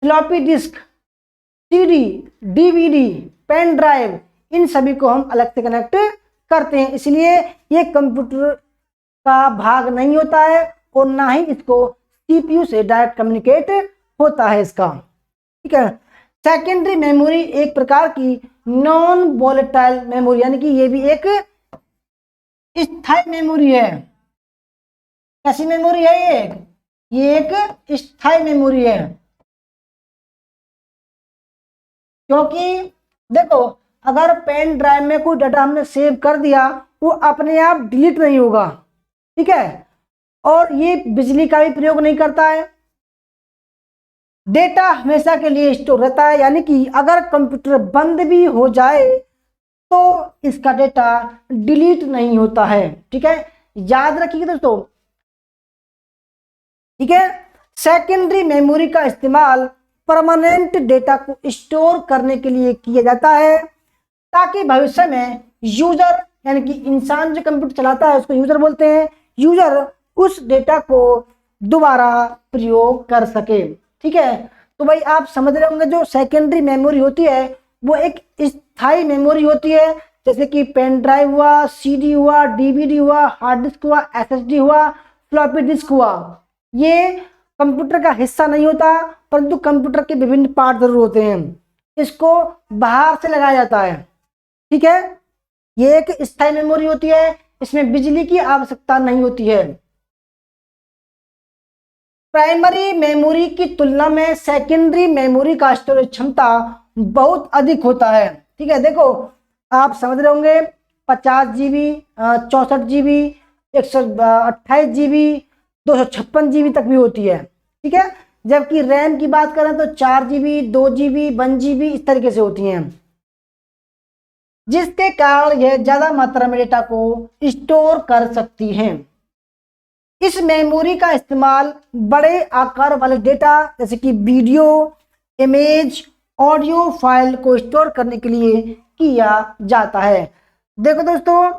floppy disk, CD, DVD, pen drive, इन सभी को हम अलग से कनेक्ट करते हैं। इसलिए ये कंप्यूटर का भाग नहीं होता है और ना ही इसको सीपीयू से डायरेक्ट कम्युनिकेट होता है इसका। ठीक है, सेकेंडरी मेमोरी एक प्रकार की नॉन वोलेटाइल मेमोरी, यानी कि ये भी एक स्थायी मेमोरी है। कैसी मेमोरी है ये एक स्थायी मेमोरी है, क्योंकि देखो अगर पेन ड्राइव में कोई डाटा हमने सेव कर दिया वो अपने आप डिलीट नहीं होगा। ठीक है, और ये बिजली का भी प्रयोग नहीं करता है, डेटा हमेशा के लिए स्टोर रहता है। यानी कि अगर कंप्यूटर बंद भी हो जाए तो इसका डेटा डिलीट नहीं होता है। ठीक है, याद रखिए दोस्तों। ठीक है, सेकेंडरी मेमोरी का इस्तेमाल परमानेंट डेटा को स्टोर करने के लिए किया जाता है ताकि भविष्य में यूजर, यानी कि इंसान जो कंप्यूटर चलाता है उसको यूजर बोलते हैं, यूजर उस डेटा को दोबारा प्रयोग कर सके। ठीक है, तो भाई आप समझ रहे होंगे जो सेकेंडरी मेमोरी होती है वो एक स्थायी मेमोरी होती है, जैसे कि पेन ड्राइव हुआ, सीडी हुआ, डीवीडी हुआ, हार्ड डिस्क हुआ, एसएसडी हुआ, फ्लॉपी डिस्क हुआ। ये कंप्यूटर का हिस्सा नहीं होता परंतु कंप्यूटर के विभिन्न पार्ट जरूर होते हैं, इसको बाहर से लगाया जाता है। ठीक है, ये एक स्थायी मेमोरी होती है, इसमें बिजली की आवश्यकता नहीं होती है। प्राइमरी मेमोरी की तुलना में सेकेंडरी मेमोरी का स्टोरेज क्षमता बहुत अधिक होता है। ठीक है, देखो आप समझ रहे होंगे 50 GB, 64 GB, 128 GB, 256 GB तक भी होती है। ठीक है, जबकि रैम की बात करें तो 4 GB, 2 GB, 1 GB इस तरीके से होती हैं, जिसके कारण यह ज्यादा मात्रा में डेटा को स्टोर कर सकती हैं। इस मेमोरी का इस्तेमाल बड़े आकार वाले डेटा जैसे कि वीडियो, इमेज, ऑडियो फाइल को स्टोर करने के लिए किया जाता है। देखो दोस्तों,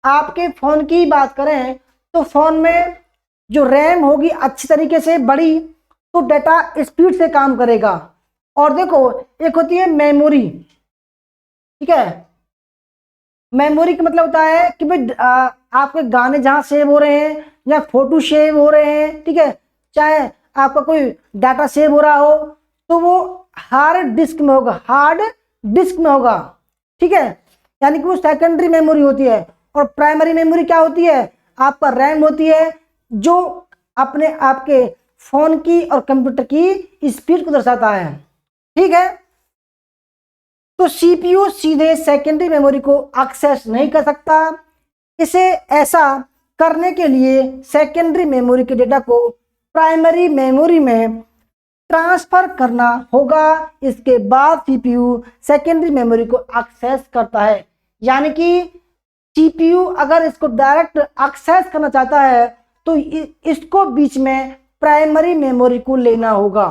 आपके फोन की बात करें तो फोन में जो रैम होगी अच्छी तरीके से बड़ी, तो डाटा स्पीड से काम करेगा। और देखो एक होती है मेमोरी, ठीक है। मेमोरी का मतलब होता है कि भाई आपके गाने जहां सेव हो रहे हैं या फोटो सेव हो रहे हैं, ठीक है, चाहे आपका कोई डाटा सेव हो रहा हो, तो वो हार्ड डिस्क में होगा, हार्ड डिस्क में होगा, ठीक है। यानी कि वो सेकेंडरी मेमोरी होती है। और प्राइमरी मेमोरी क्या होती है? आपका रैम होती है, जो अपने आपके फोन की और कंप्यूटर की स्पीड को दर्शाता है, ठीक है। तो सीपीयू सीधे सेकेंडरी मेमोरी को एक्सेस नहीं कर सकता। इसे ऐसा करने के लिए सेकेंडरी मेमोरी के डेटा को प्राइमरी मेमोरी में ट्रांसफर करना होगा। इसके बाद सीपीयू सेकेंडरी मेमोरी को एक्सेस करता है। यानी कि सीपीयू अगर इसको डायरेक्ट एक्सेस करना चाहता है तो इसको बीच में प्राइमरी मेमोरी को लेना होगा,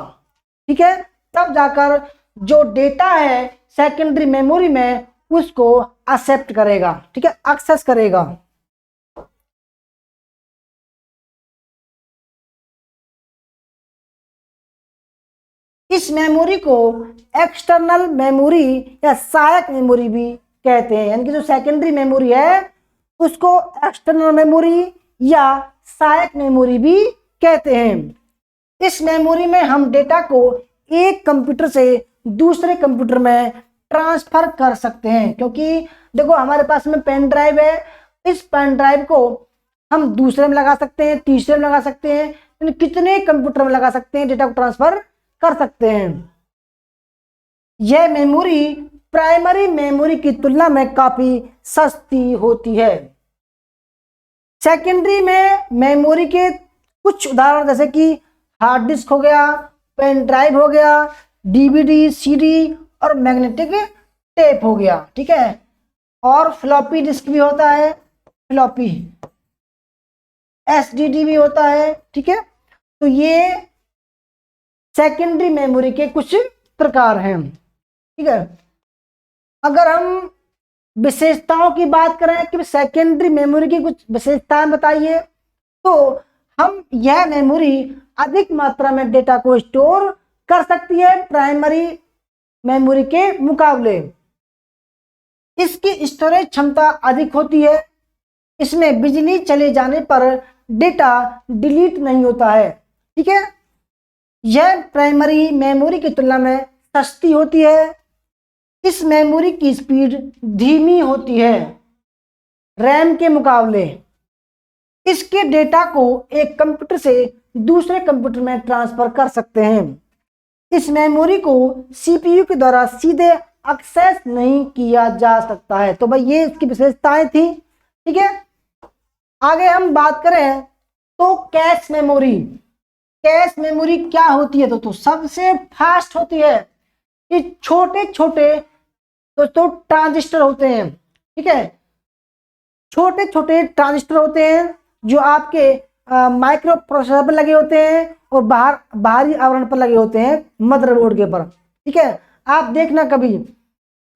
ठीक है। तब जाकर जो डेटा है सेकेंडरी मेमोरी में उसको एक्सेप्ट करेगा, ठीक है, एक्सेस करेगा। इस मेमोरी को एक्सटर्नल मेमोरी या सहायक मेमोरी भी कहते हैं। यानी कि जो सेकेंडरी मेमोरी है उसको एक्सटर्नल मेमोरी या सहायक मेमोरी भी कहते हैं। इस मेमोरी में हम डेटा को एक कंप्यूटर से दूसरे कंप्यूटर में ट्रांसफर कर सकते हैं। क्योंकि देखो हमारे पास में पेन ड्राइव है, इस पेन ड्राइव को हम दूसरे में लगा सकते हैं, तीसरे में लगा सकते हैं, यानी कितने कंप्यूटर में लगा सकते हैं, डेटा को ट्रांसफर कर सकते हैं। यह मेमोरी प्राइमरी मेमोरी की तुलना में काफी सस्ती होती है। सेकेंडरी में मेमोरी के कुछ उदाहरण जैसे कि हार्ड डिस्क हो गया, पेन ड्राइव हो गया, डीवीडी, सीडी और मैग्नेटिक टेप हो गया, ठीक है। और फ्लॉपी डिस्क भी होता है, फ्लॉपी एसडीडी भी होता है, ठीक है। तो ये सेकेंडरी मेमोरी के कुछ प्रकार हैं, ठीक है। अगर हम विशेषताओं की बात करें कि सेकेंडरी मेमोरी की कुछ विशेषताएं बताइए, तो हम यह मेमोरी अधिक मात्रा में डेटा को स्टोर कर सकती है प्राइमरी मेमोरी के मुकाबले। इसकी स्टोरेज क्षमता अधिक होती है। इसमें बिजली चले जाने पर डेटा डिलीट नहीं होता है, ठीक है। यह प्राइमरी मेमोरी की तुलना में सस्ती होती है। इस मेमोरी की स्पीड धीमी होती है रैम के मुकाबले। इसके डेटा को एक कंप्यूटर से दूसरे कंप्यूटर में ट्रांसफर कर सकते हैं। इस मेमोरी को सीपीयू के द्वारा सीधे एक्सेस नहीं किया जा सकता है। तो भाई ये इसकी विशेषताएं थी, ठीक है। आगे हम बात करें तो कैश मेमोरी। कैश मेमोरी क्या होती है? तो सबसे फास्ट होती है। ये छोटे छोटे दोस्तों ट्रांजिस्टर होते हैं, ठीक है। छोटे छोटे ट्रांजिस्टर होते हैं जो आपके माइक्रो प्रोसेसर पर लगे होते हैं और बाहरी आवरण पर लगे होते हैं मदरबोर्ड के पर, ठीक है। आप देखना कभी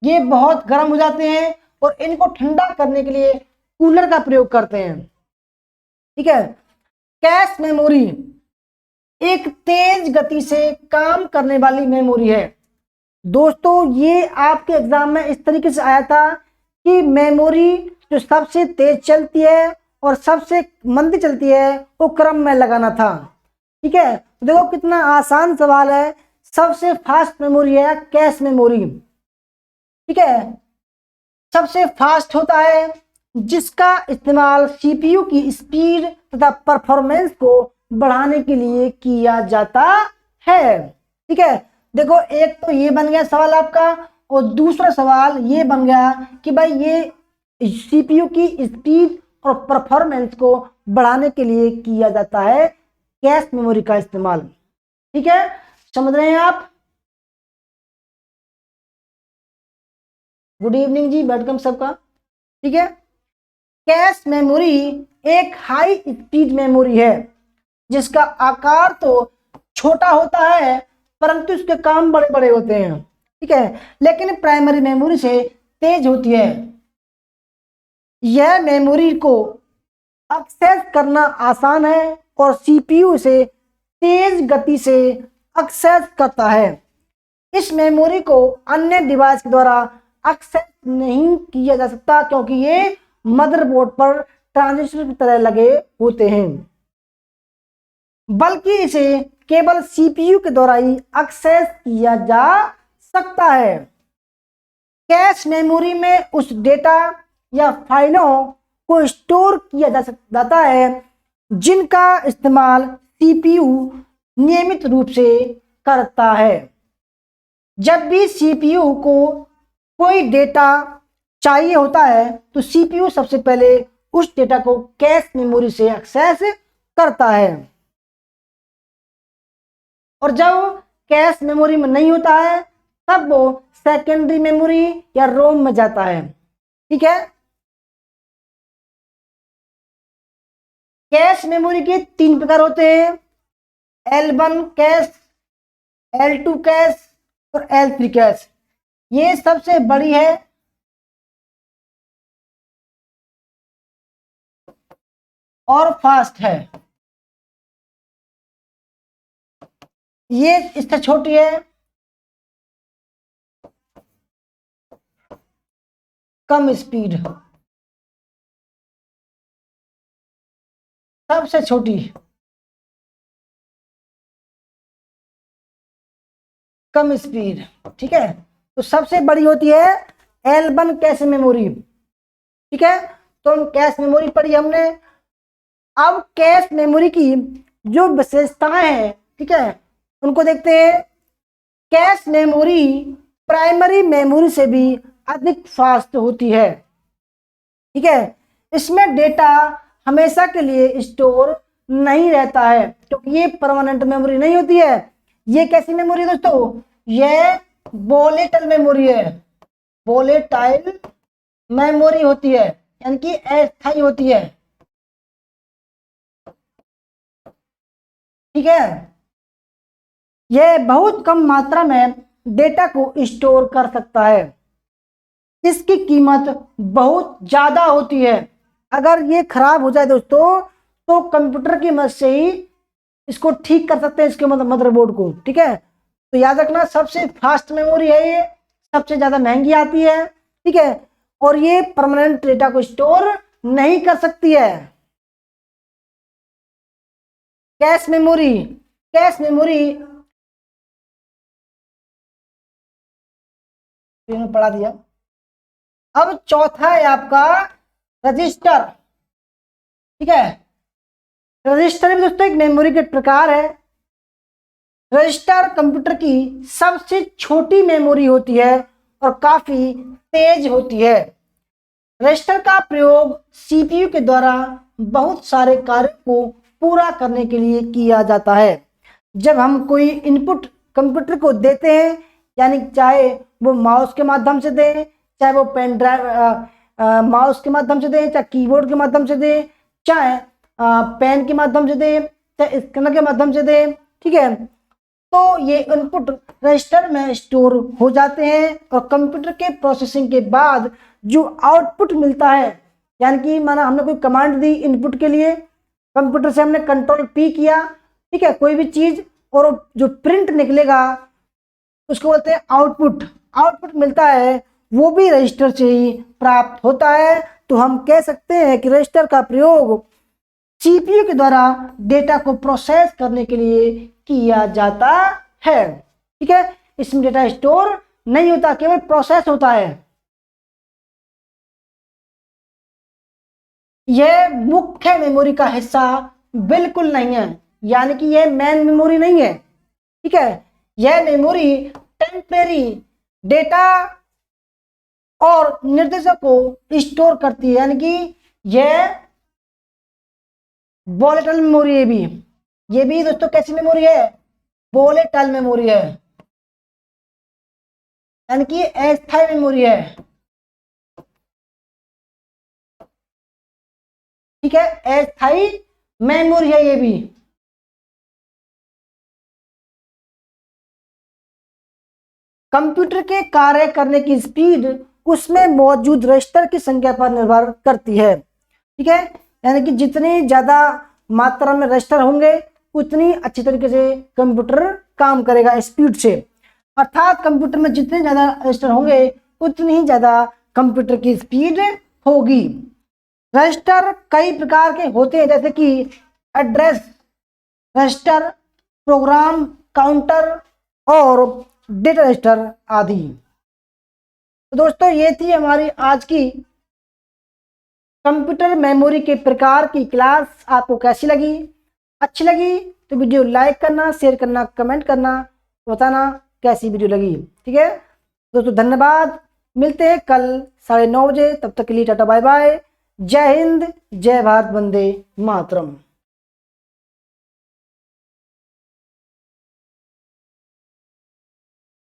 ये बहुत गर्म हो जाते हैं और इनको ठंडा करने के लिए कूलर का प्रयोग करते हैं, ठीक है। कैश मेमोरी एक तेज गति से काम करने वाली मेमोरी है। दोस्तों ये आपके एग्जाम में इस तरीके से आया था कि मेमोरी जो सबसे तेज चलती है और सबसे मंद चलती है वो क्रम में लगाना था, ठीक है। देखो कितना आसान सवाल है। सबसे फास्ट मेमोरी है कैश मेमोरी, ठीक है। सबसे फास्ट होता है जिसका इस्तेमाल सीपीयू की स्पीड तथा परफॉर्मेंस को बढ़ाने के लिए किया जाता है, ठीक है। देखो एक तो ये बन गया सवाल आपका, और दूसरा सवाल ये बन गया कि भाई ये सीपीयू की स्पीड और परफॉर्मेंस को बढ़ाने के लिए किया जाता है कैश मेमोरी का इस्तेमाल, ठीक है। समझ रहे हैं आप? गुड इवनिंग जी, वेलकम सबका, ठीक है। कैश मेमोरी एक हाई स्पीड मेमोरी है जिसका आकार तो छोटा होता है परंतु इसके काम बड़े बड़े होते हैं, ठीक है। लेकिन प्राइमरी मेमोरी से तेज होती है। यह मेमोरी को एक्सेस करना आसान है और सीपीयू इसे तेज गति से एक्सेस करता है। इस मेमोरी को अन्य डिवाइस के द्वारा एक्सेस नहीं किया जा सकता क्योंकि ये मदरबोर्ड पर ट्रांजिस्टर की तरह लगे होते हैं, बल्कि इसे केवल सीपीयू के द्वारा ही एक्सेस किया जा सकता है। कैश मेमोरी में उस डेटा या फाइलों को स्टोर किया जाता है जिनका इस्तेमाल सीपीयू नियमित रूप से करता है। जब भी सीपीयू को कोई डेटा चाहिए होता है तो सीपीयू सबसे पहले उस डेटा को कैश मेमोरी से एक्सेस करता है, और जब कैश मेमोरी में नहीं होता है तब वो सेकेंडरी मेमोरी या रोम में जाता है। ठीक है, कैश मेमोरी के 3 प्रकार होते हैं, L1 कैश, L2 कैश और L3 कैश। ये सबसे बड़ी है और फास्ट है, ये इससे छोटी है, कम स्पीड, सबसे छोटी, कम स्पीड। ठीक है, तो सबसे बड़ी होती है L1 कैश मेमोरी। ठीक है, तो हम कैश मेमोरी पढ़ी हमने। अब कैश मेमोरी की जो विशेषताएं हैं, ठीक है, उनको देखते हैं। कैश मेमोरी प्राइमरी मेमोरी से भी अधिक फास्ट होती है। ठीक है, इसमें डेटा हमेशा के लिए स्टोर नहीं रहता है क्योंकि ये परमानेंट मेमोरी नहीं होती है। ये कैसी मेमोरी है दोस्तों? ये वोलेटाइल मेमोरी है, वोलेटाइल मेमोरी होती है, यानी कि अस्थायी होती है। ठीक है, यह बहुत कम मात्रा में डेटा को स्टोर कर सकता है। इसकी कीमत बहुत ज्यादा होती है। अगर ये खराब हो जाए दोस्तों तो कंप्यूटर की मदद से ही इसको ठीक कर सकते हैं, इसके मदरबोर्ड को। ठीक है, तो याद रखना सबसे फास्ट मेमोरी है ये, सबसे ज्यादा महंगी आती है। ठीक है, और ये परमानेंट डेटा को स्टोर नहीं कर सकती है। कैश मेमोरी, कैश मेमोरी पढ़ा दिया। अब चौथा है आपका रजिस्टर। ठीक है, रजिस्टर भी दोस्तों एक मेमोरी के प्रकार है। रजिस्टर कंप्यूटर की सबसे छोटी मेमोरी होती है और काफी तेज होती है। रजिस्टर का प्रयोग सीपीयू के द्वारा बहुत सारे कार्य को पूरा करने के लिए किया जाता है। जब हम कोई इनपुट कंप्यूटर को देते हैं, यानी चाहे वो माउस के माध्यम से दें, चाहे वो पेन ड्राइव माउस के माध्यम से दें, चाहे कीबोर्ड के माध्यम से दें, चाहे पेन के माध्यम से दें, चाहे स्कैनर के माध्यम से दें। ठीक है, तो ये इनपुट रजिस्टर में स्टोर हो जाते हैं और कंप्यूटर के प्रोसेसिंग के बाद जो आउटपुट मिलता है, यानी कि माना हमने कोई कमांड दी इनपुट के लिए, कंप्यूटर से हमने कंट्रोल पी किया, ठीक है, कोई भी चीज, और जो प्रिंट निकलेगा उसको बोलते हैं आउटपुट। आउटपुट मिलता है वो भी रजिस्टर से ही प्राप्त होता है। तो हम कह सकते हैं कि रजिस्टर का प्रयोग सीपीयू के द्वारा डेटा को प्रोसेस करने के लिए किया जाता है। ठीक है, इसमें डेटा स्टोर नहीं होता, केवल प्रोसेस होता है। यह मुख्य मेमोरी का हिस्सा बिल्कुल नहीं है, यानी कि यह मेन मेमोरी नहीं है। ठीक है, यह मेमोरी टेम्परेरी डेटा और निर्देशों को स्टोर करती है, यानी कि यह वोलेटाइल मेमोरी है। ये भी दोस्तों कैसी मेमोरी है? वोलेटाइल मेमोरी है, यानी कि अस्थायी मेमोरी है। ठीक है, अस्थायी मेमोरी है ये भी। कंप्यूटर के कार्य करने की स्पीड उसमें मौजूद रजिस्टर की संख्या पर निर्भर करती है। ठीक है, यानी कि जितनी ज़्यादा मात्रा में रजिस्टर होंगे उतनी अच्छी तरीके से कंप्यूटर काम करेगा स्पीड से। अर्थात कंप्यूटर में जितने ज़्यादा रजिस्टर होंगे उतनी ही ज़्यादा कंप्यूटर की स्पीड होगी। रजिस्टर कई प्रकार के होते हैं, जैसे कि एड्रेस रजिस्टर, प्रोग्राम काउंटर और डेटा रजिस्टर आदि। तो दोस्तों ये थी हमारी आज की कंप्यूटर मेमोरी के प्रकार की क्लास। आपको कैसी लगी? अच्छी लगी तो वीडियो लाइक करना, शेयर करना, कमेंट करना, बताना कैसी वीडियो लगी। ठीक है दोस्तों, धन्यवाद। मिलते हैं कल 9:30 बजे। तब तक के लिए टाटा बाय बाय। जय हिंद, जय भारत, वंदे मातरम।